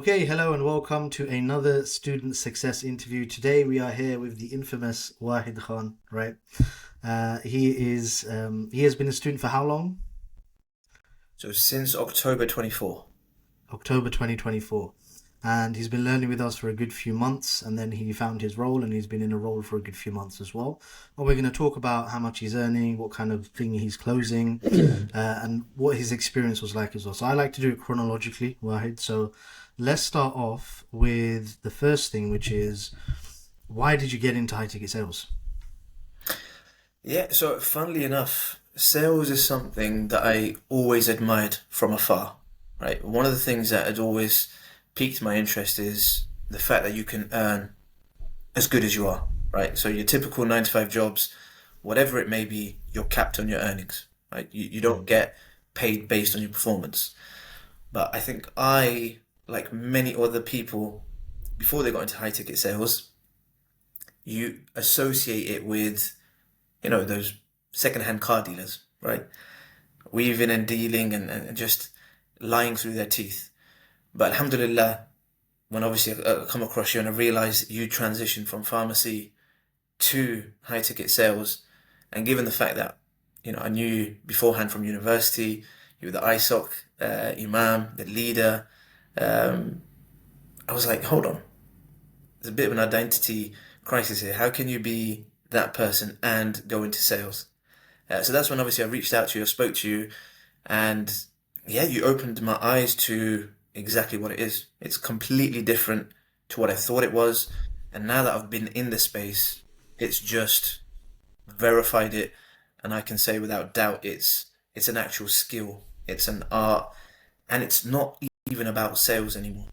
Okay, hello and welcome to another student success interview. Today we are here with the infamous Wahid Khan, right? He has been a student for how long? So since October 24. October 2024. And he's been learning with us for a good few months, and then he found his role, and he's been in a role for a good few months as well. And we're going to talk about how much he's earning, what kind of thing he's closing, and what his experience was like as well. So I like to do it chronologically, Wahid. So let's start off with the first thing, which is why did you get into high ticket sales? Yeah, so funnily enough, sales is something that I always admired from afar, right? One of the things that had always piqued my interest is the fact that you can earn as good as you are, right? So your typical 9 to 5 jobs, whatever it may be, you're capped on your earnings, right? You don't Mm. get paid based on your performance. But I think like many other people, before they got into high ticket sales, you associate it with those secondhand car dealers, right? Weaving and dealing and just lying through their teeth. But alhamdulillah, when obviously I come across you and I realize you transitioned from pharmacy to high ticket sales, and given the fact that, I knew you beforehand from university, you were the ISOC imam, the leader, um, I was like, hold on, there's a bit of an identity crisis here. How can you be that person and go into sales? So that's when obviously I reached out to you, I spoke to you, and yeah, you opened my eyes to exactly what it is. It's completely different to what I thought it was. And now that I've been in the space, it's just verified it. And I can say without doubt, it's an actual skill. It's an art. And it's not even about sales anymore.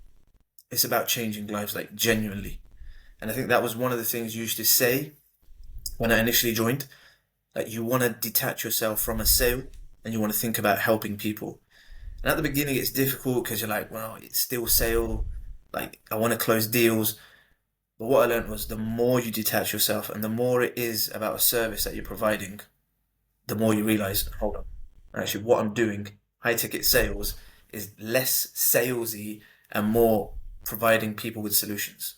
It's about changing lives, like genuinely. And I think that was one of the things you used to say when I initially joined. Like you want to detach yourself from a sale and you want to think about helping people. And at the beginning, it's difficult because you're like, well, it's still sale. Like I want to close deals. But what I learned was the more you detach yourself and the more it is about a service that you're providing, the more you realize, hold on, actually, what I'm doing, high ticket sales, is less salesy and more providing people with solutions.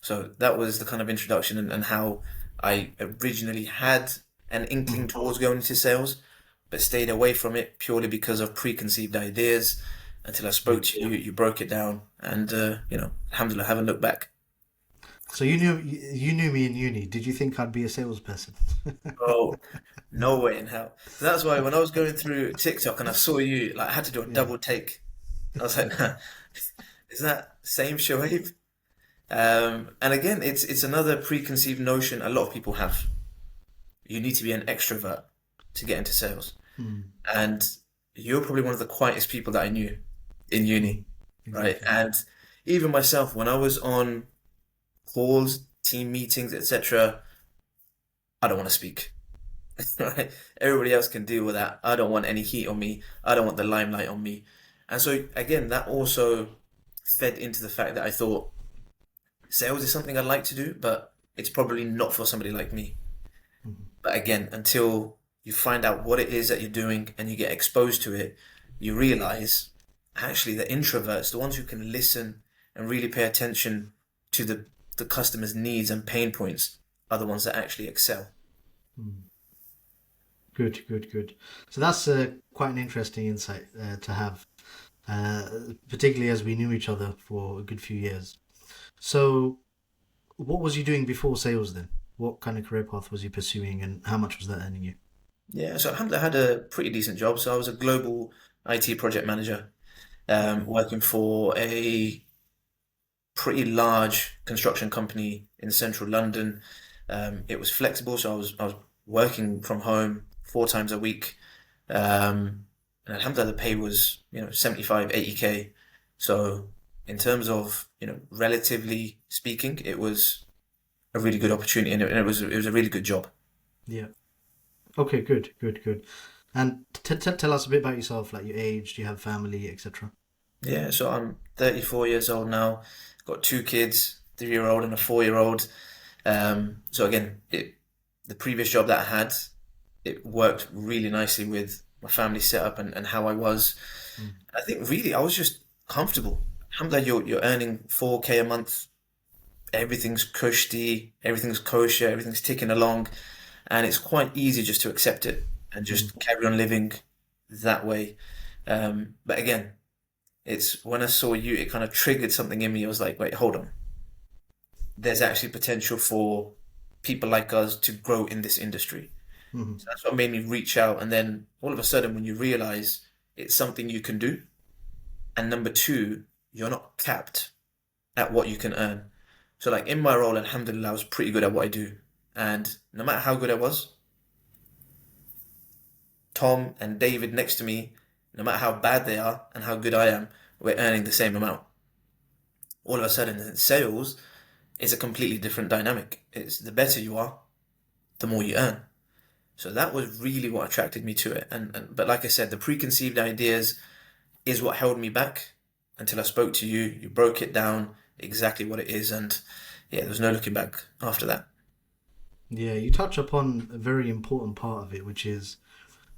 So that was the kind of introduction and how I originally had an inkling Mm. towards going into sales, but stayed away from it purely because of preconceived ideas until I Yeah. spoke to you, you broke it down, and alhamdulillah, haven't looked back. So you knew me in uni. Did you think I'd be a salesperson? Oh, no way in hell. So that's why when I was going through TikTok and I saw you, like I had to do a Yeah. double take. I was like, nah, is that same Shoaib? And again, it's another preconceived notion a lot of people have. You need to be an extrovert to get into sales. Mm. And you're probably one of the quietest people that I knew in uni, Mm. right? Exactly. And even myself, when I was on calls, team meetings, etc., I don't want to speak. Right? Everybody else can deal with that. I don't want any heat on me. I don't want the limelight on me. And so again, that also fed into the fact that I thought sales is something I'd like to do, but it's probably not for somebody like me. Mm. But again, until you find out what it is that you're doing and you get exposed to it, you realize actually the introverts, the ones who can listen and really pay attention to the customer's needs and pain points, are the ones that actually excel. Mm. Good, good, good. So that's quite an interesting insight to have, particularly as we knew each other for a good few years. So, what was you doing before sales then? What kind of career path was you pursuing, and how much was that earning you? Yeah, so alhamdulillah, I had a pretty decent job. So I was a global IT project manager, Okay. working for a pretty large construction company in central London. It was flexible, so I was working from home 4 times a week. And alhamdulillah, the pay was 75, 80K. So in terms of relatively speaking, it was a really good opportunity, and it was a really good job. Yeah. Okay. Good. Good. Good. And tell us a bit about yourself, like your age, do you have family, etc. Yeah, so I'm 34 years old now. Got 2 kids, 3-year old and a 4-year old. So again, the previous job that I had, it worked really nicely with my family setup and how I was. Mm. I think really I was just comfortable. alhamdulillah, you're earning 4K a month. Everything's cushy, everything's kosher, everything's ticking along, and it's quite easy just to accept it and Mm. just carry on living that way. But again, it's when I saw you, it kind of triggered something in me. I was like, wait, hold on. There's actually potential for people like us to grow in this industry. Mm. So that's what made me reach out. And then all of a sudden, when you realize it's something you can do, and number two, you're not capped at what you can earn. So, like in my role, alhamdulillah, I was pretty good at what I do. And no matter how good I was, Tom and David next to me, no matter how bad they are and how good I am, we're earning the same amount. All of a sudden, in sales, it's a completely different dynamic. It's the better you are, the more you earn. So that was really what attracted me to it. And but like I said, the preconceived ideas is what held me back until I spoke to you. You broke it down exactly what it is, and yeah, there was no looking back after that. Yeah, you touch upon a very important part of it, which is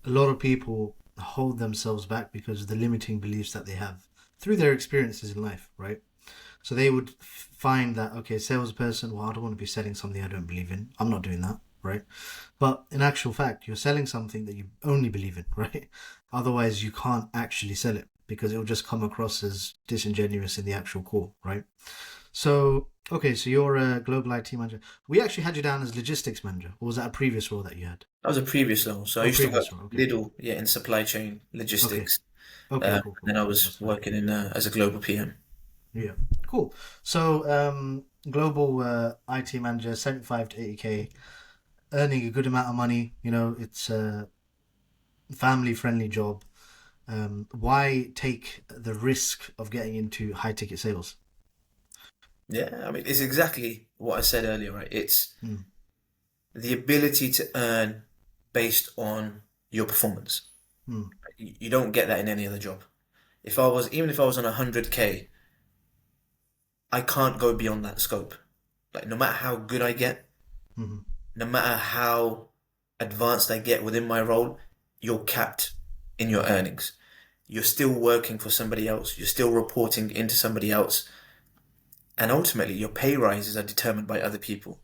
a lot of people hold themselves back because of the limiting beliefs that they have through their experiences in life, right? So they would find that, okay, salesperson, well, I don't want to be selling something I don't believe in. I'm not doing that, right? But in actual fact, you're selling something that you only believe in, right? Otherwise, you can't actually sell it because it will just come across as disingenuous in the actual call, right? So, okay, so you're a global IT manager. We actually had you down as logistics manager, or was that a previous role that you had? That was a previous role. So I Oh, used to work previous role. Okay, Lidl, yeah, in supply chain okay, logistics. okay, cool, And cool. then I was That's fine. working in as a global PM. Yeah, cool. So, global IT manager, 75 to 80K, earning a good amount of money. You know, it's a family friendly job. Why take the risk of getting into high ticket sales? Yeah, I mean, it's exactly what I said earlier, right? It's Mm, the ability to earn based on your performance. mm, You don't get that in any other job. Even if I was on 100K, I can't go beyond that scope. Like, no matter how good I get, mm, no matter how advanced I get within my role, you're capped in your earnings. You're still working for somebody else. You're still reporting into somebody else. And ultimately, your pay rises are determined by other people.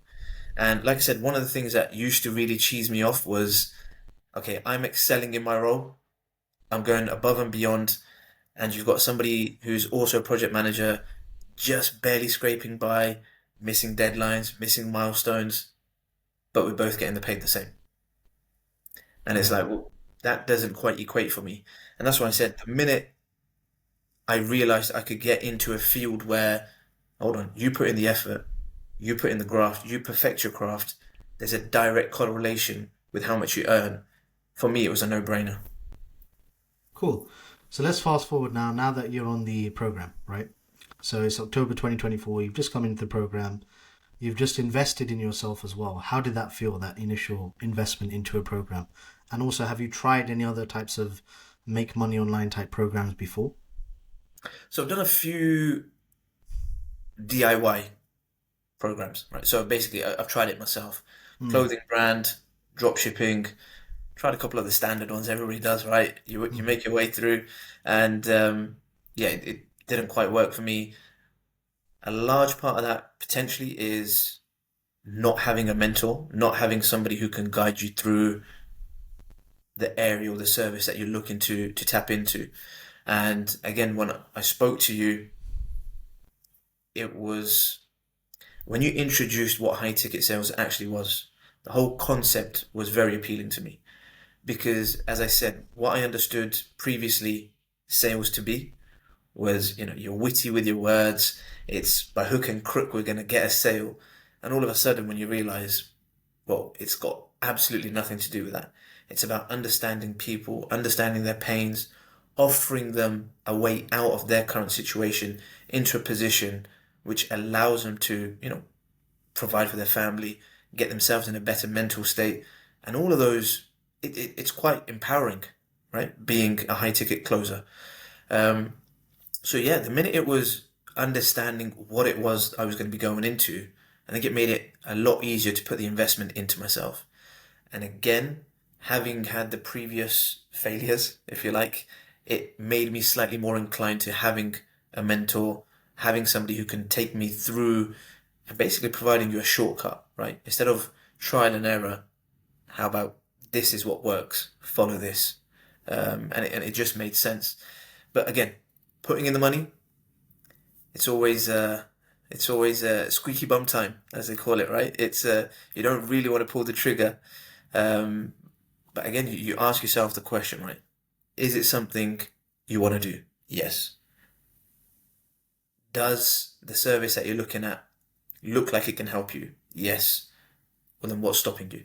And like I said, one of the things that used to really cheese me off was, okay, I'm excelling in my role. I'm going above and beyond. And you've got somebody who's also a project manager, just barely scraping by, missing deadlines, missing milestones, but we're both getting the paid the same. And it's yeah, like, well, that doesn't quite equate for me. And that's why I said the minute I realized I could get into a field where, hold on, you put in the effort, you put in the graft, you perfect your craft, there's a direct correlation with how much you earn. For me, it was a no-brainer. cool. So let's fast forward now. Now that you're on the program, right? So it's October 2024. You've just come into the program. You've just invested in yourself as well. How did that feel, that initial investment into a program? And also, have you tried any other types of make money online type programs before? So I've done a few DIY programs, right? So basically, I've tried it myself. Mm, Clothing brand, drop shipping, tried a couple of the standard ones everybody does, right? You mm, make your way through, and yeah, it didn't quite work for me. A large part of that potentially is not having a mentor, not having somebody who can guide you through the area or the service that you're looking to tap into. And again, when I spoke to you, it was when you introduced what high ticket sales actually was. The whole concept was very appealing to me because, as I said, what I understood previously sales to be was, you're witty with your words. It's by hook and crook we're going to get a sale. And all of a sudden, when you realize, well, it's got absolutely nothing to do with that. It's about understanding people, understanding their pains, offering them a way out of their current situation into a position which allows them to, provide for their family, get themselves in a better mental state. And all of those, it's quite empowering, right? Being a high ticket closer. Um, so yeah, the minute it was understanding what it was I was going to be going into, I think it made it a lot easier to put the investment into myself. And again, having had the previous failures, if you like, it made me slightly more inclined to having a mentor, having somebody who can take me through and basically providing you a shortcut, right? Instead of trial and error, how about this is what works, follow this. And it just made sense. But again, putting in the money, it's always squeaky bum time, as they call it, right? You don't really want to pull the trigger. Um, but again, you ask yourself the question, right? Is it something you want to do? Yes. Does the service that you're looking at look like it can help you? Yes. Well, then what's stopping you?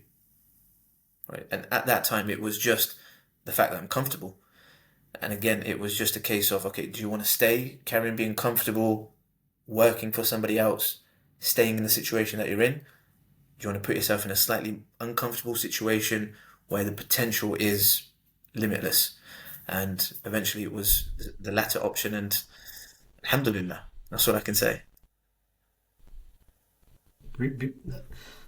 Right? And at that time, it was just the fact that I'm comfortable. And again, it was just a case of, okay, do you want to stay, carry on being comfortable, working for somebody else, staying in the situation that you're in? Do you want to put yourself in a slightly uncomfortable situation where the potential is limitless? And eventually it was the latter option, and alhamdulillah, that's what I can say. Be- be-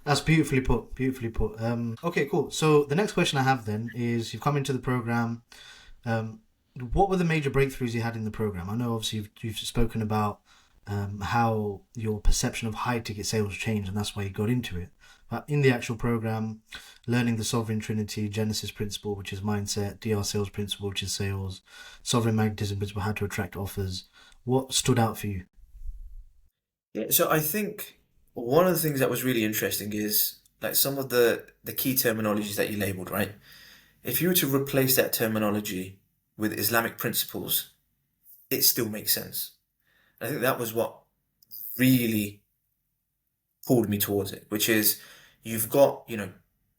That's beautifully put. Beautifully put. Okay, cool. So the next question I have then is: you've come into the program. Um, what were the major breakthroughs you had in the program? I know obviously you've spoken about how your perception of high ticket sales changed, and that's why you got into it. But in the actual program, learning the Sovereign Trinity, Genesis principle, which is mindset, DR sales principle, which is sales, Sovereign magnetism principle, how to attract offers. What stood out for you? Yeah, so I think one of the things that was really interesting is like some of the key terminologies that you labeled, right? If you were to replace that terminology with Islamic principles, it still makes sense. I think that was what really pulled me towards it, which is you've got,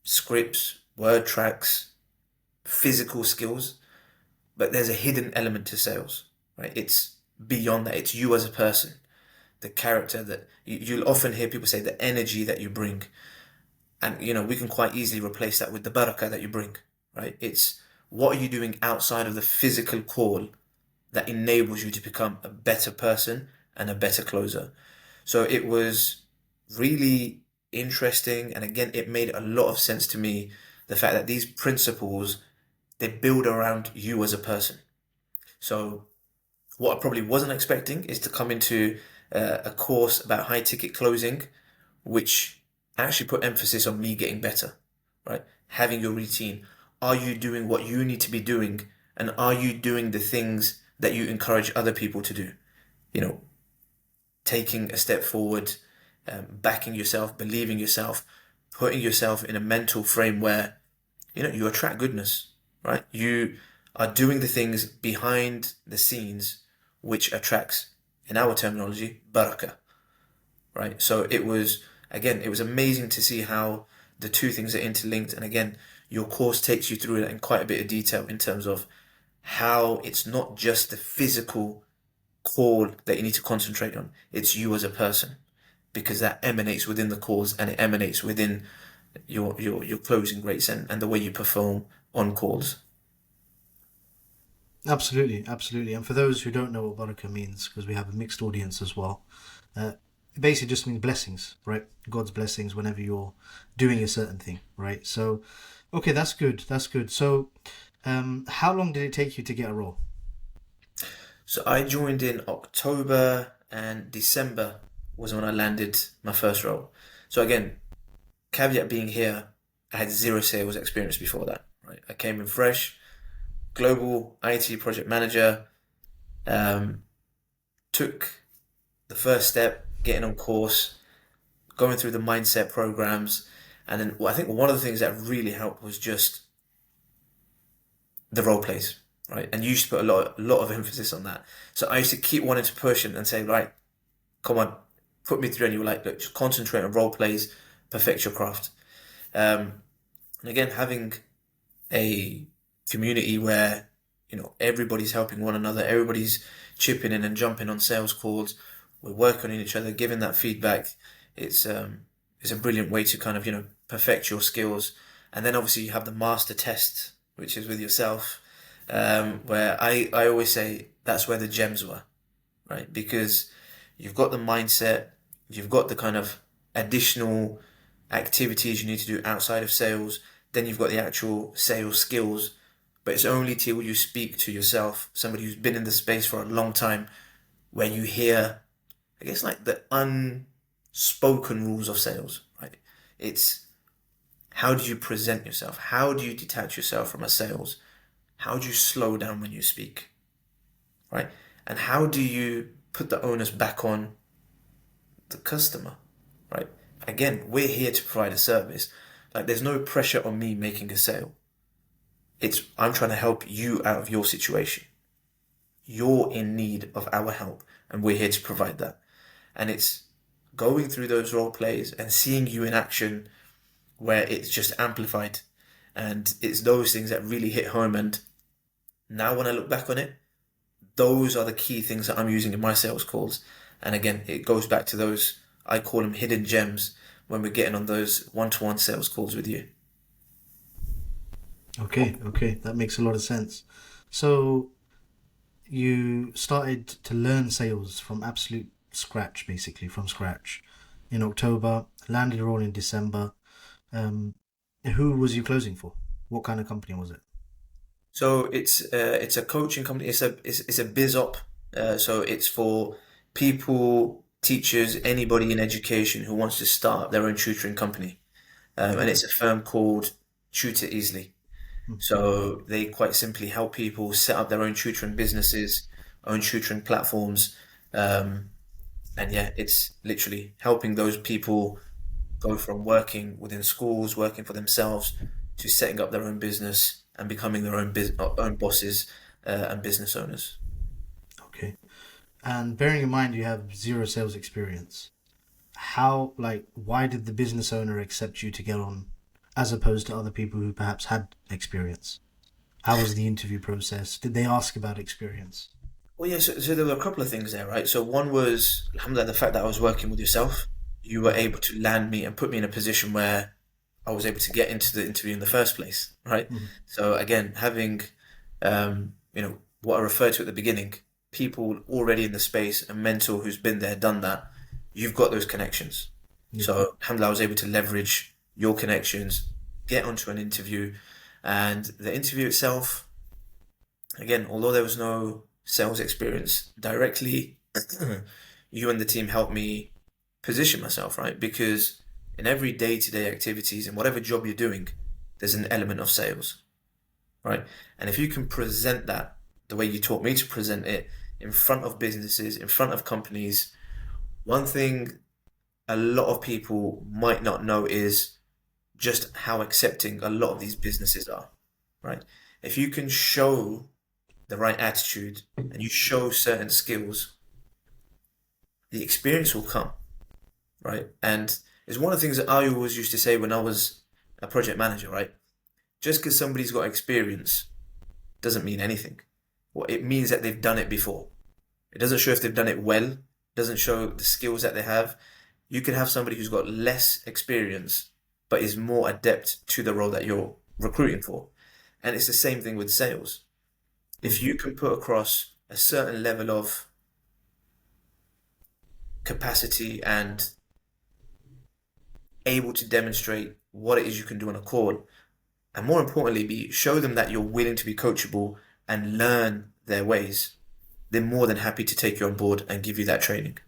scripts, word tracks, physical skills, but there's a hidden element to sales, right? It's beyond that. It's you as a person, the character that you'll often hear people say, the energy that you bring. And, we can quite easily replace that with the barakah that you bring, right? It's what are you doing outside of the physical call that enables you to become a better person and a better closer. So it was really interesting. And again, it made a lot of sense to me, the fact that these principles, they build around you as a person. So what I probably wasn't expecting is to come into a course about high ticket closing, which actually put emphasis on me getting better, right? Having your routine. Are you doing what you need to be doing? And are you doing the things that you encourage other people to do? You know, taking a step forward, backing yourself, believing yourself, putting yourself in a mental frame where, you attract goodness, right? You are doing the things behind the scenes which attracts, in our terminology, barakah, right? So it was amazing to see how the two things are interlinked. And again, your course takes you through that in quite a bit of detail in terms of how it's not just the physical call that you need to concentrate on, it's you as a person, because that emanates within the calls and it emanates within your closing rates and the way you perform on calls. Absolutely, absolutely. And for those who don't know what baraka means, because we have a mixed audience as well, it basically just means blessings, right? God's blessings whenever you're doing a certain thing, right? So, okay, that's good. That's good. So, how long did it take you to get a role? So I joined in October, and December was when I landed my first role. So again, caveat being here, I had zero sales experience before that. Right, I came in fresh, global IT project manager. Um, Took the first step, getting on course, going through the mindset programs, and then I think one of the things that really helped was just the role plays, right? And you used to put a lot of emphasis on that. So I used to keep wanting to push and say, right, come on, put me through. And you were like, look, just concentrate on role plays, perfect your craft. Um, and again, having a community where everybody's helping one another, everybody's chipping in and jumping on sales calls, we're working on each other, giving that feedback. It's a brilliant way to kind of perfect your skills. And then obviously you have the master test, which is with yourself, where I always say that's where the gems were, right? Because you've got the mindset, you've got the kind of additional activities you need to do outside of sales, then you've got the actual sales skills. But it's only till you speak to yourself, somebody who's been in the space for a long time, where you hear, I guess, like the unspoken rules of sales, right? It's how do you present yourself? How do you detach yourself from a sales? How do you slow down when you speak, right? And how do you put the onus back on the customer, right? Again, we're here to provide a service. Like, there's no pressure on me making a sale. It's I'm trying to help you out of your situation. You're in need of our help, and we're here to provide that. And it's going through those role plays and seeing you in action where it's just amplified. And it's those things that really hit home. And now when I look back on it, those are the key things that I'm using in my sales calls. And again, it goes back to those, I call them hidden gems when we're getting on those one-to-one sales calls with you. Okay, okay, that makes a lot of sense. So you started to learn sales from absolute scratch, basically from scratch, in October, landed a role in December. Um, who was you closing for? What kind of company was it? So it's a coaching company. It's a biz op. So it's for people, teachers, anybody in education who wants to start their own tutoring company. And Okay. it's a firm called Tutor Easily. Mm. So they quite simply help people set up their own tutoring businesses, own tutoring platforms. Um, and yeah, it's literally helping those people go from working within schools, working for themselves, to setting up their own business and becoming their own bosses and business owners. Okay. And bearing in mind you have zero sales experience, how, like, why did the business owner accept you to get on as opposed to other people who perhaps had experience? How was the interview process? Did they ask about experience? Well, yeah, so there were a couple of things there, right? So one was, alhamdulillah, the fact that I was working with yourself. You were Mm. able to land me and put me in a position where I was able to get into the interview in the first place, right? Mm. So again, having, what I referred to at the beginning, people already in the space, a mentor who's been there, done that, you've got those connections. Yeah. So alhamdulillah, I was able to leverage your connections, get onto an interview, and the interview itself, again, although there was no sales experience directly, you and the team helped me position myself, right? Because in every day-to-day activities and whatever job you're doing, there's an element of sales, right? And if you can present that the way you taught me to present it in front of businesses, in front of companies, one thing a lot of people might not know is just how accepting a lot of these businesses are, right? If you can show the right attitude and you show certain skills, the experience will come, right? And it's one of the things that I always used to say when I was a project manager, right? Just because somebody's got experience doesn't mean anything. What it means that they've done it before. It doesn't show if they've done it well, doesn't show the skills that they have. You could have somebody who's got less experience but is more adept to the role that you're recruiting for. And it's the same thing with sales. If Mm. you can put across a certain level of capacity and able to demonstrate what it is you can do on a call, and more importantly, show them that you're willing to be coachable and learn their ways, they're more than happy to take you on board and give you that training.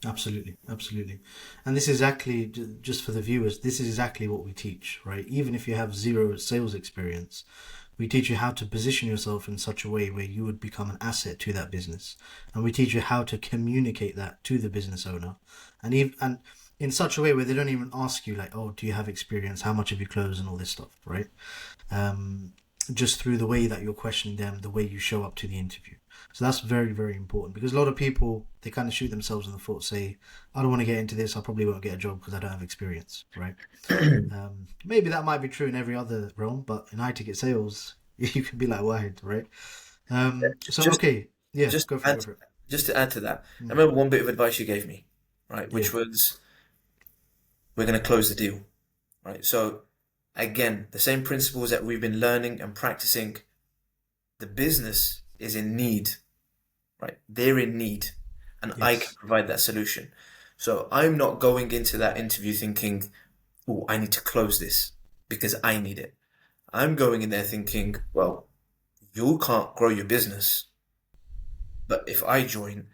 Absolutely, absolutely. And this is exactly, just for the viewers, this is exactly what we teach, right? Even if you have zero sales experience, we teach you how to position yourself in such a way where you would become an asset to that business. And we teach you how to communicate that to the business owner. And in such a way where they don't even ask you, like, oh, do you have experience? How much have you closed? And all this stuff, right? um, just through the way that you're questioning them, the way you show up to the interview. So that's very, very important, because a lot of people, they kind of shoot themselves in the foot, say, I don't want to get into this, I probably won't get a job because I don't have experience, right? Maybe that might be true in every other realm, but in high ticket sales, you can be like, why, right? So, just okay, yeah, just go for it, go add for it. just to add to that, I Mm, remember one bit of advice you gave me, right, yeah, which was we're going to close the deal, right? So again, the same principles that we've been learning and practicing, the business is in need, right? They're in need, and I can yes. provide that solution. So I'm not going into that interview thinking, oh, I need to close this because I need it. I'm going in there thinking, well, you can't grow your business. But if I join,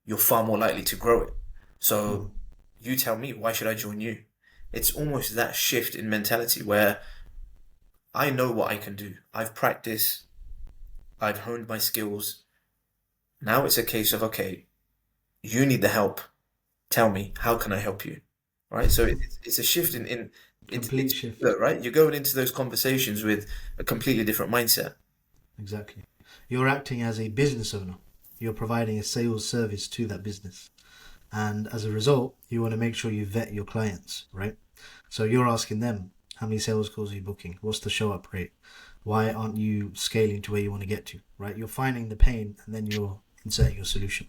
you're far more likely to grow it. So Mm. you tell me, why should I join you? It's almost that shift in mentality where I know what I can do. I've practiced, I've honed my skills. Now it's a case of, okay, you need the help. Tell me, how can I help you? Right? So it's a shift in Complete it's shift. right? You're going into those conversations with a completely different mindset. Exactly. You're acting as a business owner. You're providing a sales service to that business. And as a result, you want to make sure you vet your clients, right? So you're asking them, how many sales calls are you booking? What's the show up rate? Why aren't you scaling to where you want to get to, right? You're finding the pain and then you're inserting your solution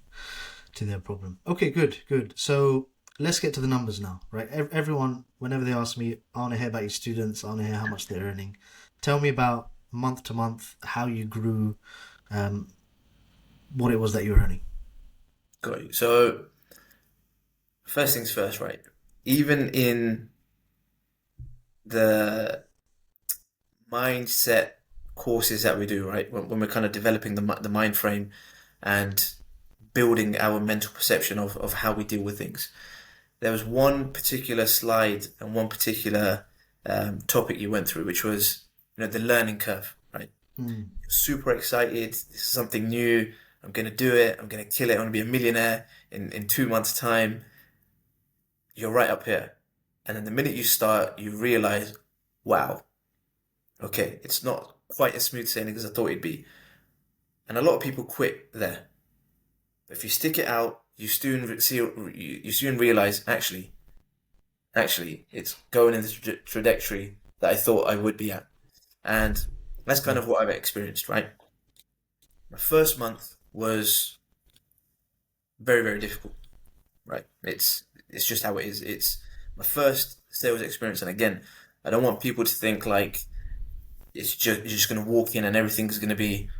to their problem. Okay, good, good. So let's get to the numbers now, right? Everyone, whenever they ask me, I want to hear about your students, I want to hear how much they're earning. Tell me about month to month, how you grew, um, what it was that you were earning. Got you. So first things first, right? Even in the mindset courses that we do, right? When we're kind of developing the mind frame and building our mental perception of how we deal with things. There was one particular slide and one particular topic you went through, which was, the learning curve, right? Mm, You're super excited. This is something new. I'm going to do it. I'm going to kill it. I'm going to be a millionaire in 2 months' time. You're right up here. And then the minute you start, you realize, wow, okay, it's not quite as smooth sailing as I thought it'd be. And a lot of people quit there. But if you stick it out, you soon realize actually, it's going in the trajectory that I thought I would be at. And that's kind yeah. of what I've experienced, right? My first month was very, very difficult, right? It's just how it is. It's my first sales experience, and again, I don't want people to think like it's just you're just going to walk in and everything's going to be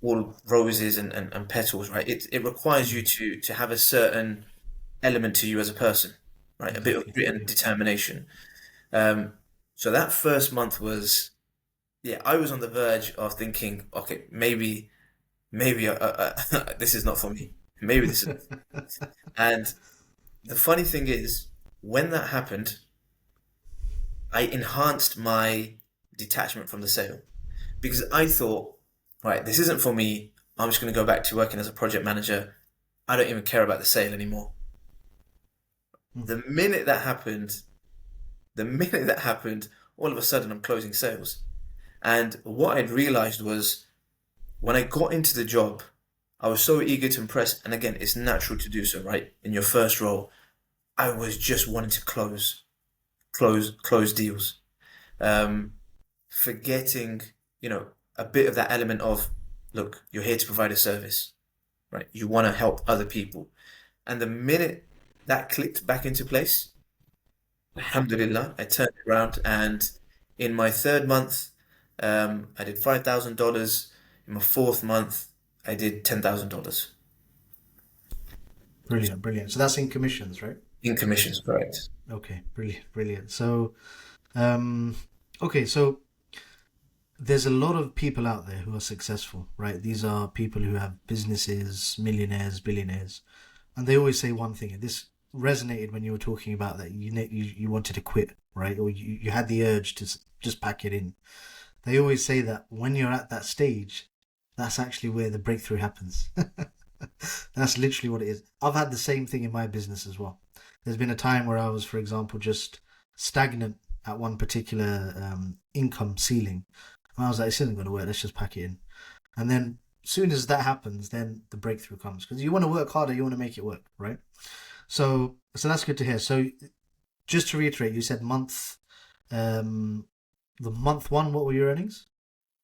all roses and petals, right? It requires you Mm, to have a certain element to you as a person, right? A bit of exactly. grit and Yeah. determination. Um, so that first month was, yeah, I was on the verge of thinking, okay, maybe this is not for me. Maybe this is. And the funny thing is, when that happened, I enhanced my detachment from the sale because I thought, right, this isn't for me. I'm just going to go back to working as a project manager. I don't even care about the sale anymore. Mm, The minute that happened, the minute that happened, all of a sudden I'm closing sales. And what I'd realized was when I got into the job, I was so eager to impress. And again, it's natural to do so, right? In your first role, I was just wanting to close deals, um, forgetting, a bit of that element of, look, you're here to provide a service, right? You want to help other people. And the minute that clicked back into place, alhamdulillah, I turned it around. And in my third month, I did $5,000. In my fourth month, I did $10,000 brilliant, brilliant. So that's in commissions, right? in commissions, correct? Okay, brilliant, brilliant. So, um, okay, so there's a lot of people out there who are successful, right? These are people who have businesses, millionaires, billionaires, and they always say one thing. And this resonated when you were talking about that you wanted to quit, right? Or you had the urge to just pack it in. They always say that when you're at that stage, that's actually where the breakthrough happens. That's literally what it is. I've had the same thing in my business as well. There's been a time where I was, for example, just stagnant at one particular income ceiling. And I was like, this isn't going to work. Let's just pack it in. And then, as soon as that happens, then the breakthrough comes because you want to work harder. You want to make it work, right? So that's good to hear. So, just to reiterate, you said um, the month one. What were your earnings?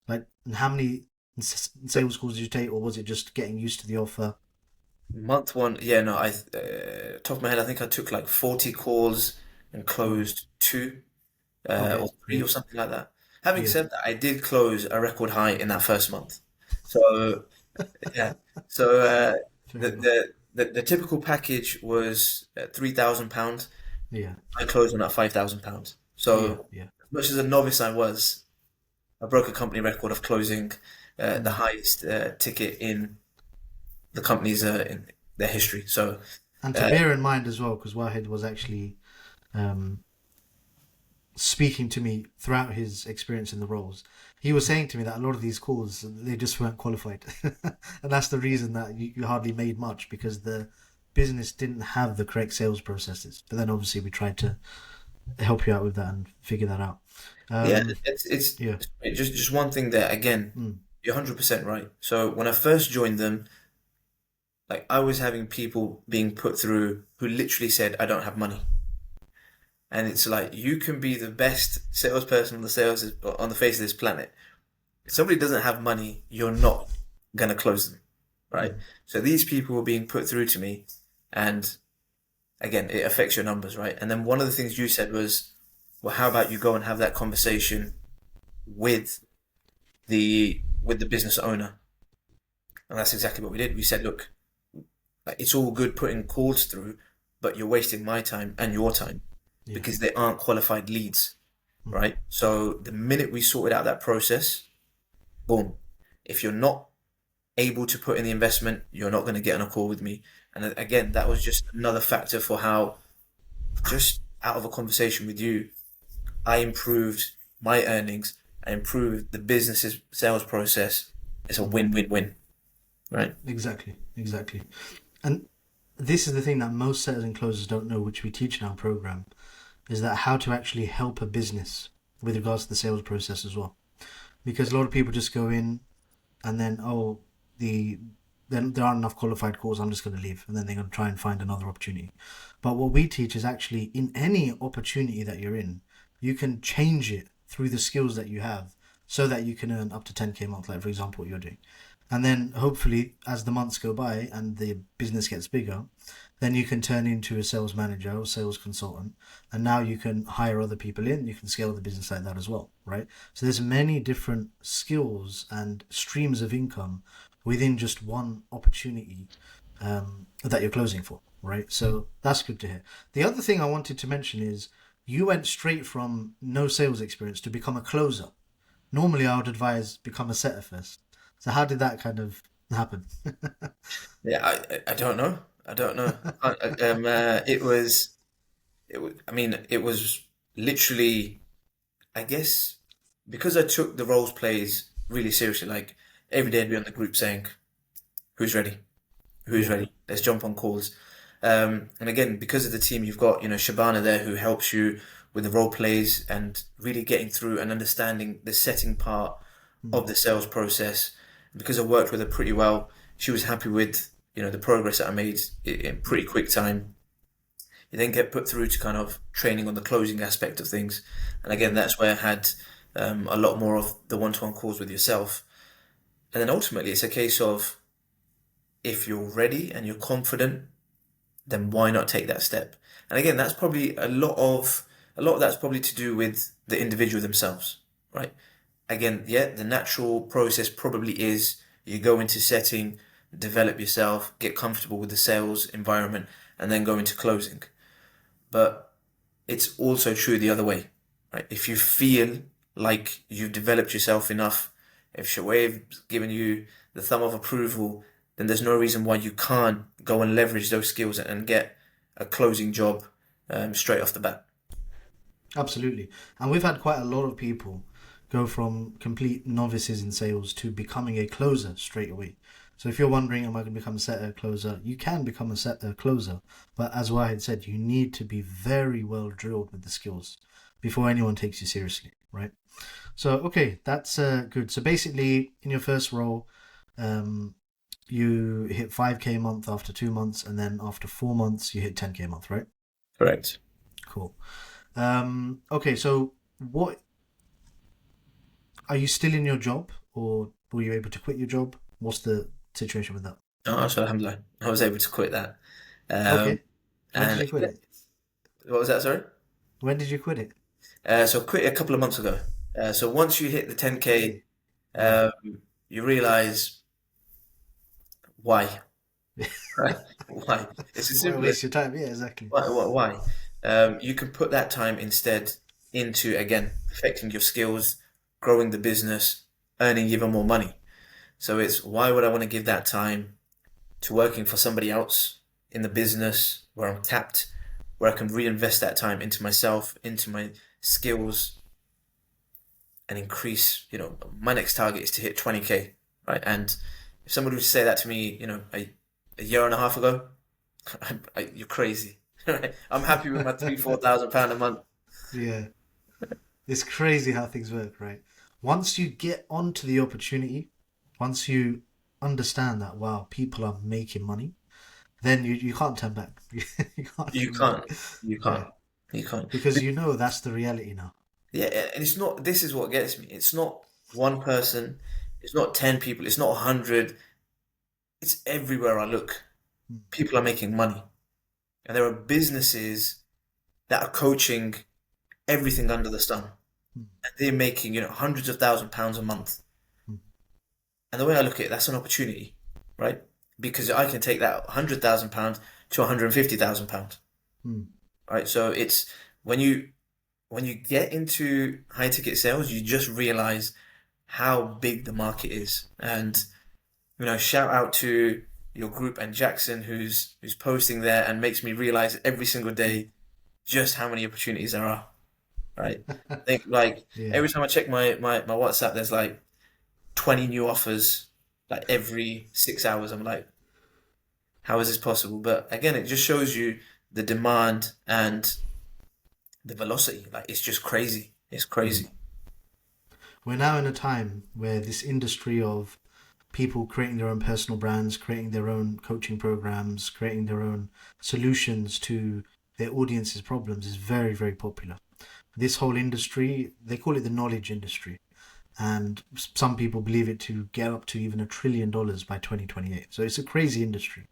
Like, and how many sales calls did you take, or was it just getting used to the offer? Month one, yeah, no, top of my head, I think I took like 40 calls and Mm. closed two, Okay, or three yeah, or something like that. Having yeah, said that, I did close a record high in that first month. So, yeah, so fair the, enough. the typical package was £3,000. Yeah, I closed on at £5,000. yeah, So, yeah. as much as a novice I was, I broke a company record of closing the Mm. highest ticket in. the company's in their history. So And to uh, bear in mind as well, because Wahid was actually um, speaking to me throughout his experience in the roles, he was saying to me that a lot of these calls they just weren't qualified, and that's the reason that you hardly made much because the business didn't have the correct sales processes. But then obviously we tried to help you out with that and figure that out. yeah, Um, yeah. it's just one thing there. Again, Mm. you're 100% right. So when I first joined them, like I was having people being put through who literally said, "I don't have money." And it's like you can be the best salesperson on the face of this planet. If somebody doesn't have money, you're not gonna close them, right? Mm. So these people were being put through to me, and again, it affects your numbers, right? And then one of the things you said was, "Well, how about you go and have that conversation with the business owner?" And that's exactly what we did. We said, "Look, like, it's all good putting calls through, but you're wasting my time and your time Yeah. because they aren't qualified leads." Mm. Right? So the minute we sorted out that process, boom. If you're not able to put in the investment, you're not going to get on a call with me. And again, that was just another factor for how, just out of a conversation with you, I improved my earnings, I improved the business's sales process. It's a Mm. win-win-win, right? Exactly. Exactly. And this is the thing that most setters and closers don't know, which we teach in our program, is that how to actually help a business with regards to the sales process as well. Because a lot of people just go in and then the then there aren't enough qualified calls. I'm just going to leave, and then they're going to try and find another opportunity. But what we teach is actually in any opportunity that you're in, you can change it through the skills that you have, so that you can earn up to 10K a month. Like for example, what you're doing, and then hopefully as the months go by and the business gets bigger, then you can turn into a sales manager or sales consultant, and now you can hire other people in. You can scale the business like that as well, right? So there's many different skills and streams of income within just one opportunity that you're closing for, right? So that's good to hear. The other thing I wanted to mention is you went straight from no sales experience to become a closer. Normally, I would advise become a setter first. So how did that kind of happen? Yeah, I don't know. I don't know. I mean, it was literally, I guess, because I took the roles plays really seriously. Like every day I'd be on the group saying, "Who's ready? Who's Yeah. ready? Let's jump on calls." And again, because of the team, you've got Shabana there who helps you with the role plays and really getting through and understanding the setting part Mm. of the sales process. Because I worked with her pretty well, she was happy with the progress that I made in pretty quick time. You then get put through to kind of training on the closing aspect of things, and again, that's where I had a lot more of the one-to-one calls with yourself. And then ultimately, it's a case of if you're ready and you're confident, then why not take that step? And again, that's probably a lot of that's probably to do with the individual themselves, right? Again, yeah, the natural process probably is you go into setting, develop yourself, get comfortable with the sales environment, and then go into closing. But it's also true the other way, right? If you feel like you've developed yourself enough, if Shoaib's given you the thumb of approval, then there's no reason why you can't go and leverage those skills and get a closing job straight off the bat. Absolutely. And we've had quite a lot of people go from complete novices in sales to becoming a closer straight away. So if you're wondering, am I going to become a setter closer? You can become a setter closer. But as Wahid said, you need to be very well drilled with the skills before anyone takes you seriously, right? So, okay, that's good. So basically, in your first role, um, you hit 5K a month after 2 months, and then after 4 months, you hit 10K a month, right? Correct. Cool. Okay, so what are you still in your job, or were you able to quit your job? What's the situation with that? Oh, so alhamdulillah, I was able to quit that. Um, Okay, when did and you quit it? what was that, sorry? When did you quit it? So I quit a couple of months ago. So once you hit the 10K, Okay, yeah. um, you realize why, right? Why? It's as Why simple as waste your time? Yeah, exactly. why. You can put that time instead into, again, perfecting your skills, growing the business, earning even more money. So it's why would I want to give that time to working for somebody else in the business where I'm capped, where I can reinvest that time into myself, into my skills, and increase, my next target is to hit 20K, right? And if somebody would say that to me, a year and a half ago, you're crazy. Right? I'm happy with my 3, 4 thousand pound a month. Yeah. It's crazy how things work, right? Once you get onto the opportunity, once you understand that, wow, people are making money, then you can't turn back. You can't You turn back. can't. You Yeah. can't. You can't. Because you know that's the reality now. Yeah, and it's not. This is what gets me. It's not one person. It's not 10 people. It's not 100. It's everywhere I look. Mm, People are making money, and there are businesses that are coaching everything under the sun, mm, and they're making hundreds of £1,000s a month. mm, And the way I look at it, that's an opportunity, right? Because I can take that £100,000 to £150,000, mm, right? So it's when you get into high ticket sales, you just realize how big the market is. And shout out to your group and Jackson who's posting there and makes me realize every single day just how many opportunities there are. Right? I think like Yeah. every time I check my WhatsApp, there's like 20 new offers like every 6 hours. I'm like, how is this possible? But again, it just shows you the demand and the velocity. Like it's just crazy. It's Mm. crazy. We're now in a time where this industry of people creating their own personal brands, creating their own coaching programs, creating their own solutions to their audience's problems is very, very popular. This whole industry, they call it the knowledge industry. And some people believe it to get up to even $1 trillion by 2028. So it's a crazy industry.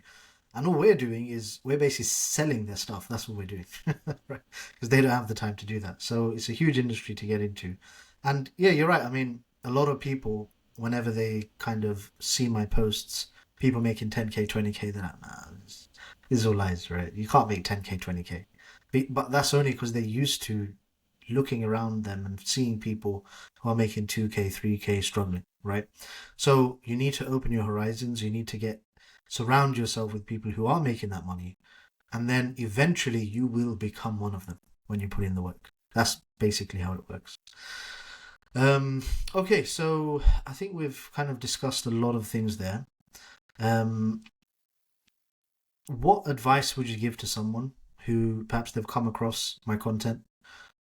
And all we're doing is we're basically selling their stuff. That's what we're doing, right? Because they don't have the time to do that. So it's a huge industry to get into. And yeah, you're right. I mean, a lot of people, whenever they kind of see my posts, people making 10K, 20K, they're like, nah, this is all lies, right? You can't make 10K, 20K. But that's only because they're used to looking around them and seeing people who are making 2K, 3K struggling, right? So you need to open your horizons. You need to surround yourself with people who are making that money, and then eventually you will become one of them when you put in the work. That's basically how it works. Um, okay, so I think we've kind of discussed a lot of things there. Um, what advice would you give to someone who perhaps they've come across my content,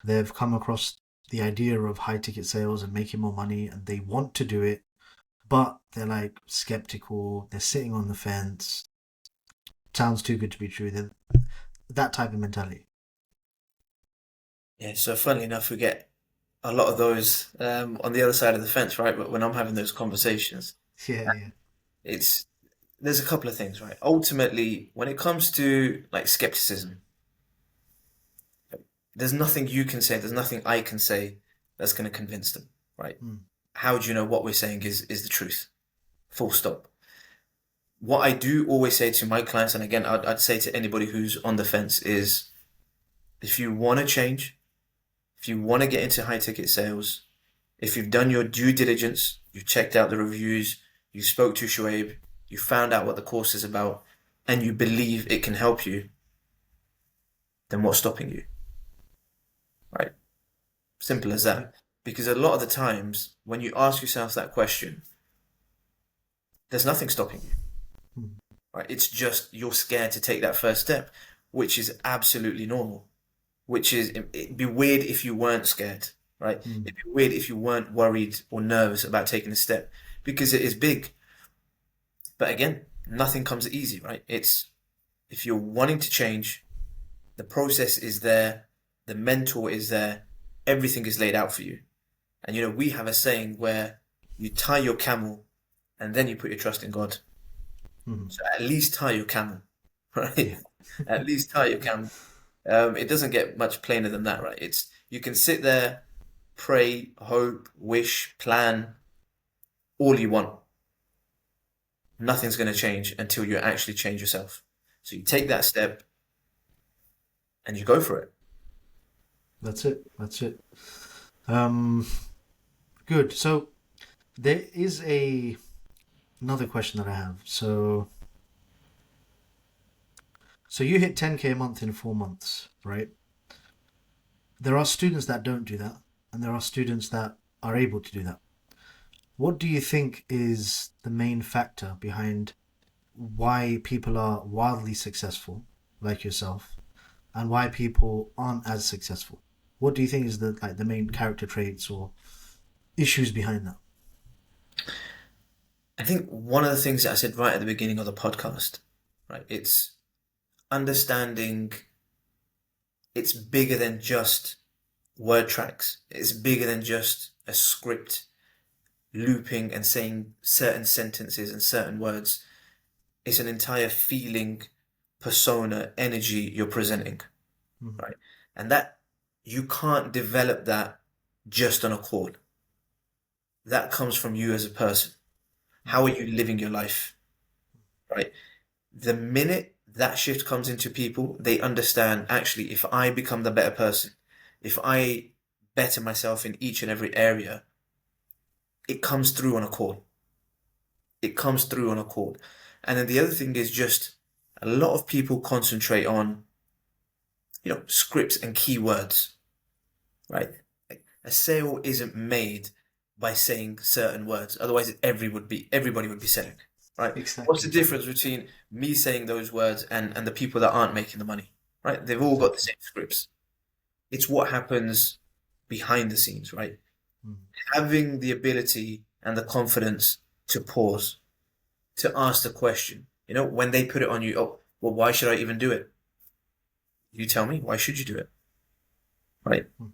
they've come across the idea of high ticket sales and making more money, and they want to do it, but they're like skeptical, they're sitting on the fence, sounds too good to be true. They're that type of mentality. Yeah. So funnily enough, we get a lot of those on the other side of the fence, right? But when I'm having those conversations, Yeah, yeah. it's there's a couple of things, right? Ultimately, when it comes to like skepticism, there's nothing you can say, there's nothing I can say that's going to convince them, right? Mm, How do you know what we're saying is the truth? Full stop. What I do always say to my clients, and again, I'd say to anybody who's on the fence, is if you want to change, if you want to get into high ticket sales, if you've done your due diligence, you've checked out the reviews, you spoke to Shoaib, you found out what the course is about, and you believe it can help you, then what's stopping you? Right? Simple as yeah. that. Because a lot of the times, when you ask yourself that question, there's nothing stopping you. Mm, Right? It's just you're scared to take that first step, which is absolutely normal. Which is, it'd be weird if you weren't scared, right? mm, It'd be weird if you weren't worried or nervous about taking a step because it is big. But again, nothing comes easy, right? It's if you're wanting to change, the process is there, the mentor is there, everything is laid out for you. And we have a saying where you tie your camel and then you put your trust in God. mm, So at least tie your camel, right? yeah. At least tie your camel. It doesn't get much plainer than that, right? It's you can sit there, pray, hope, wish, plan all you want. Nothing's going to change until you actually change yourself. So you take that step and you go for it. That's it. That's it. Um, good. So there is another question that I have. So So you hit 10K a month in 4 months, right? There are students that don't do that, and there are students that are able to do that. What do you think is the main factor behind why people are wildly successful, like yourself, and why people aren't as successful? What do you think is the main character traits or issues behind that? I think one of the things that I said right at the beginning of the podcast, right? It's understanding it's bigger than just word tracks. It's bigger than just a script looping and saying certain sentences and certain words. It's an entire feeling, persona, energy you're presenting, Mhm. right? And that you can't develop that just on a call. That comes from you as a person. How are you living your life, right? The minute that shift comes into people, they understand actually, if I become the better person, if I better myself in each and every area, it comes through on a call. It comes through on a call. And then the other thing is just a lot of people concentrate on, scripts and keywords, right? A sale isn't made by saying certain words. Otherwise, everybody would be selling, right? What's the Exactly. difference between me saying those words and the people that aren't making the money, right? They've all got the Exactly. same scripts. It's what happens behind the scenes, right? Mm. Having the ability and the confidence to pause, to ask the question. When they put it on you, oh, well, why should I even do it? You tell me, why should you do it? Right? Mm.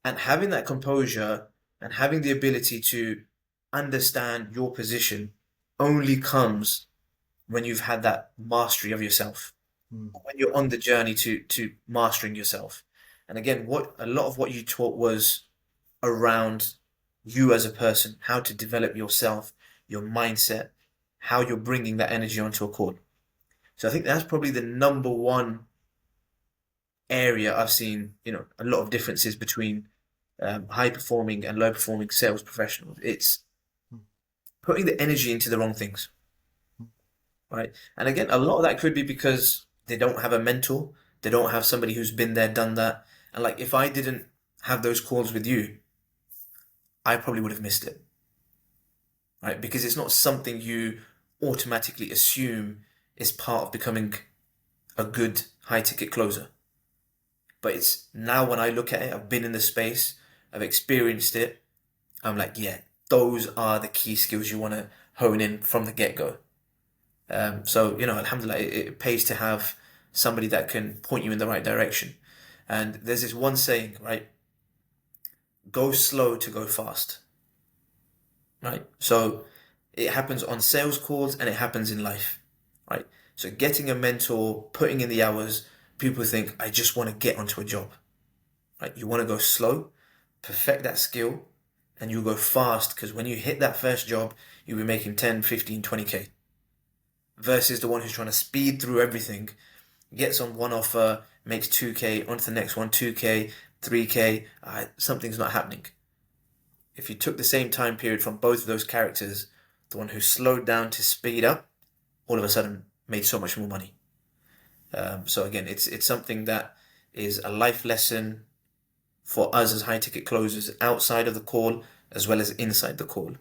And having that composure and having the ability to understand your position only comes when you've had that mastery of yourself, Mm. when you're on the journey to mastering yourself. And again, what a lot of what you taught was around you as a person, how to develop yourself, your mindset, how you're bringing that energy onto a call. So I think that's probably the number one area I've seen, a lot of differences between high performing and low performing sales professionals. It's Mm. putting the energy into the wrong things, Mm. right? And again, a lot of that could be because they don't have a mentor, they don't have somebody who's been there, done that. And like, if I didn't have those calls with you, I probably would have missed it, right? Because it's not something you automatically assume is part of becoming a good high ticket closer. But it's now when I look at it, I've been in the space, I've experienced it. I'm like, yeah, those are the key skills you want to hone in from the get go. So, alhamdulillah, it pays to have somebody that can point you in the right direction. And there's this one saying, right? Go slow to go fast, right? So it happens on sales calls and it happens in life, right? So getting a mentor, putting in the hours, people think, I just want to get onto a job, right? You want to go slow, perfect that skill, and you go fast because when you hit that first job, you'll be making 10, 15, 20K versus the one who's trying to speed through everything, gets on one offer, makes 2K, onto the next one, 2K, 3K, something's not happening. If you took the same time period from both of those characters, the one who slowed down to speed up, all of a sudden made so much more money. So again, it's something that is a life lesson for us as high ticket closers outside of the call as well as inside the call,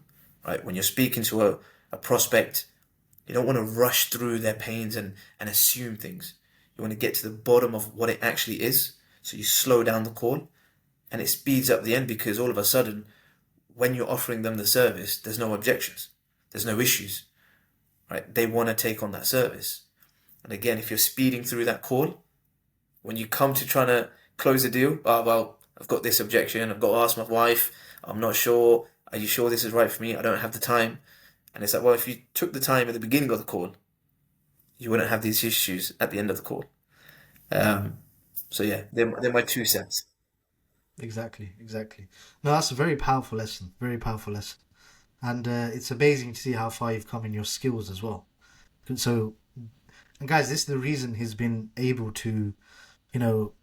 right? When you're speaking to a prospect, you don't want to rush through their pains and assume things. You want to get to the bottom of what it actually is. So you slow down the call and it speeds up the end because all of a sudden, when you're offering them the service, there's no objections, there's no issues, right? They want to take on that service. And again, if you're speeding through that call, when you come to trying to close a deal, oh, well, I've got this objection, I've got to ask my wife, I'm not sure, are you sure this is right for me? I don't have the time. And it's like, well, if you took the time at the beginning of the call, you wouldn't have these issues at the end of the call. Um, so yeah, they're my 2 cents. Exactly, exactly. No, that's a very powerful lesson. Very powerful lesson. And it's amazing to see how far you've come in your skills as well. So, and guys, this is the reason he's been able to, you know,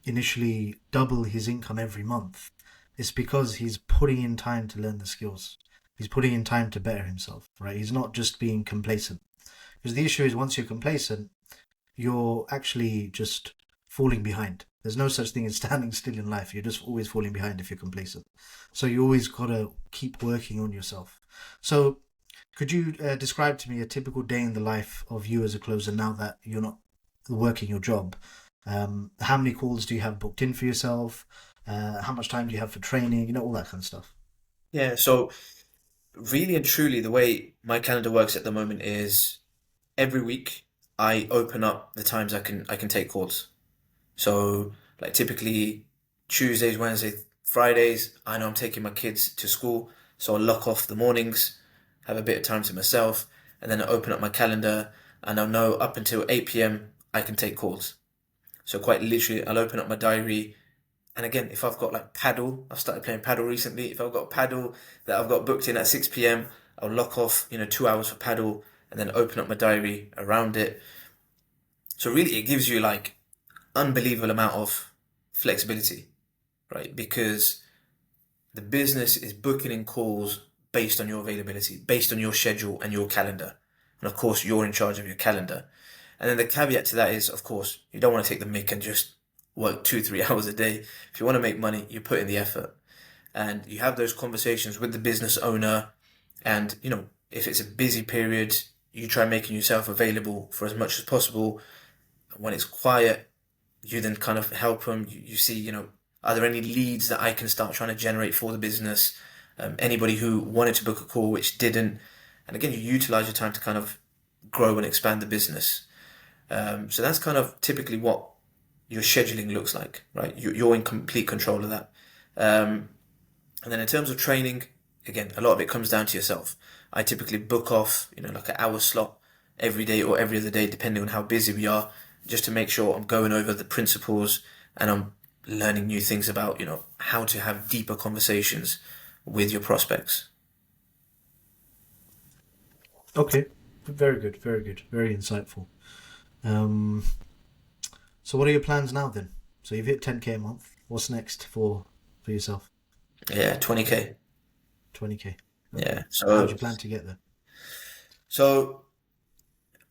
initially double his income every month. It's because he's putting in time to learn the skills. He's putting in time to better himself, right? He's not just being complacent. Because the issue is once you're complacent, you're actually just falling behind. There's no such thing as standing still in life. You're just always falling behind if you're complacent. So you always gotta keep working on yourself. So could you describe to me a typical day in the life of you as a closer now that you're not working your job? How many calls do you have booked in for yourself? How much time do you have for training? All that kind of stuff. Yeah, so really and truly, the way my calendar works at the moment is every week I open up the times I can take calls. So like typically Tuesdays, Wednesdays, Fridays, I know I'm taking my kids to school, so I'll lock off the mornings, have a bit of time to myself, and then I open up my calendar and I'll know up until 8 p.m. I can take calls. So quite literally, I'll open up my diary. And again, if I've got like paddle, I've started playing paddle recently. If I've got paddle that I've got booked in at 6 p.m., I'll lock off, 2 hours for paddle and then open up my diary around it. So really, it gives you like unbelievable amount of flexibility, right? Because the business is booking in calls based on your availability, based on your schedule and your calendar. And of course, you're in charge of your calendar. And then the caveat to that is, of course, you don't want to take the mick and just work 2, 3 hours a day. If you want to make money, you put in the effort. And you have those conversations with the business owner. And, if it's a busy period, you try making yourself available for as much as possible. When it's quiet, you then kind of help them. You see, are there any leads that I can start trying to generate for the business? Anybody who wanted to book a call which didn't. And again, you utilize your time to kind of grow and expand the business. So that's kind of typically what your scheduling looks like, right? You're in complete control of that. And then in terms of training, again, a lot of it comes down to yourself. I typically book off, like an hour slot every day or every other day, depending on how busy we are, just to make sure I'm going over the principles and I'm learning new things about, how to have deeper conversations with your prospects. Okay, very good, very good, very insightful. Um, so what are your plans now then? So you've hit 10K a month. What's next for yourself? Yeah, 20K. 20K. Okay. Yeah. How do So, you plan to get there? so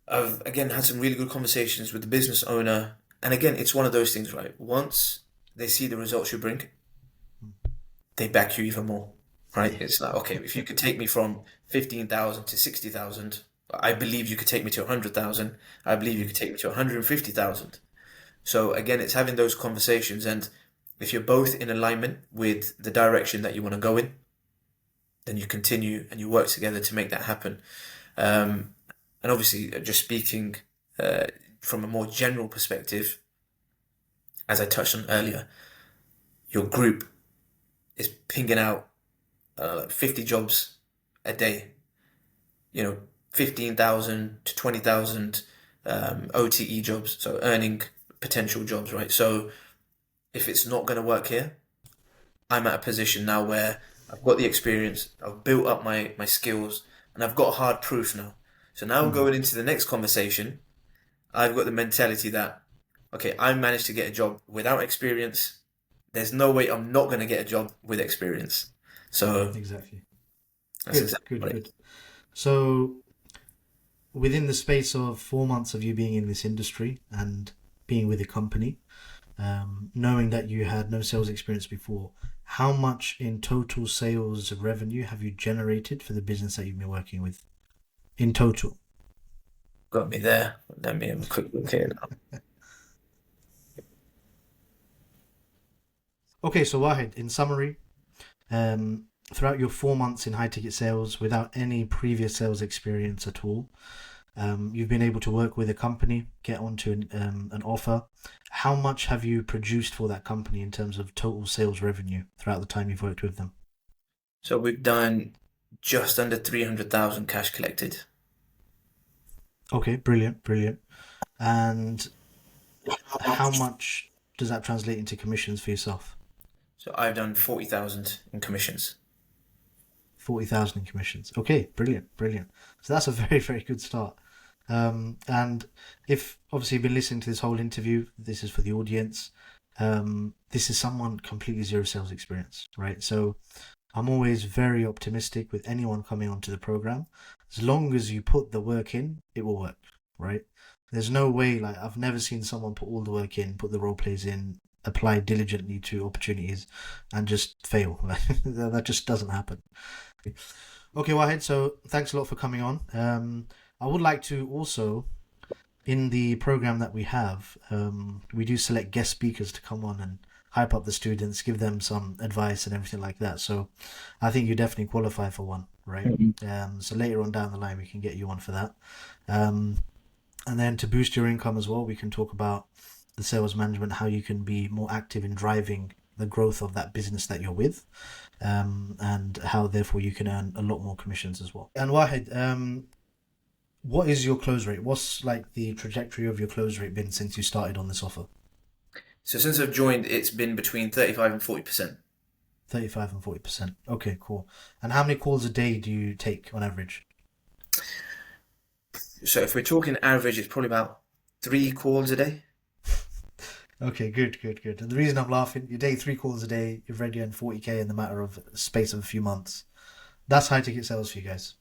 I've again had some really good conversations with the business owner. And again, it's one of those things, right? Once they see the results you bring, they back you even more, right? Yeah. It's like, okay, if you could take me from 15,000 to 60,000, I believe you could take me to 100,000. I believe you could take me to 150,000. So again, it's having those conversations. And if you're both in alignment with the direction that you want to go in, then you continue and you work together to make that happen. Um, and obviously, just speaking uh, from a more general perspective, as I touched on earlier, your group is pinging out like 50 jobs a day, 15,000 to 20,000 OTE jobs, so earning potential jobs, right? So if it's not going to work here, I'm at a position now where I've got the experience, I've built up my skills, and I've got hard proof now. So now Mhm. going into the next conversation, I've got the mentality that, okay, I managed to get a job without experience. There's no way I'm not going to get a job with experience. So Exactly. that's Good, exactly good, what it good. is. So within the space of 4 months of you being in this industry and being with a company, knowing that you had no sales experience before, how much in total sales revenue have you generated for the business that you've been working with in total? Got me there. Let me have a quick look here now. Okay, so Wahid, in summary, throughout your 4 months in high ticket sales without any previous sales experience at all, you've been able to work with a company, get onto an offer. How much have you produced for that company in terms of total sales revenue throughout the time you've worked with them? So we've done just under 300,000 cash collected. Okay, brilliant, brilliant. And how much does that translate into commissions for yourself? So I've done 40,000 in commissions. 40,000 in commissions. Okay, brilliant, brilliant. So that's a very, very good start. And if obviously you've been listening to this whole interview, this is for the audience. This is someone completely zero sales experience, right? So I'm always very optimistic with anyone coming onto the program. As long as you put the work in, it will work, right? There's no way, like, I've never seen someone put all the work in, put the role plays in, apply diligently to opportunities, and just fail. Like, that just doesn't happen. Okay, Wahid, so thanks a lot for coming on. I would like to also, in the program that we have, we do select guest speakers to come on and hype up the students, give them some advice and everything like that. So I think you definitely qualify for one, right? Mhm. So later on down the line, we can get you on for that. Um, and then to boost your income as well, we can talk about the sales management, how you can be more active in driving the growth of that business that you're with, and how therefore you can earn a lot more commissions as well. And Wahid, what is your close rate? What's like the trajectory of your close rate been since you started on this offer? So since I've joined, it's been between 35 and 40%. 35 and 40%. Okay, cool. And how many calls a day do you take on average? So if we're talking average, it's probably about 3 calls a day. Okay, good, good, good. And the reason I'm laughing, you take 3 calls a day, you've already earned 40K in the matter of space of a few months. That's high ticket sales for you guys.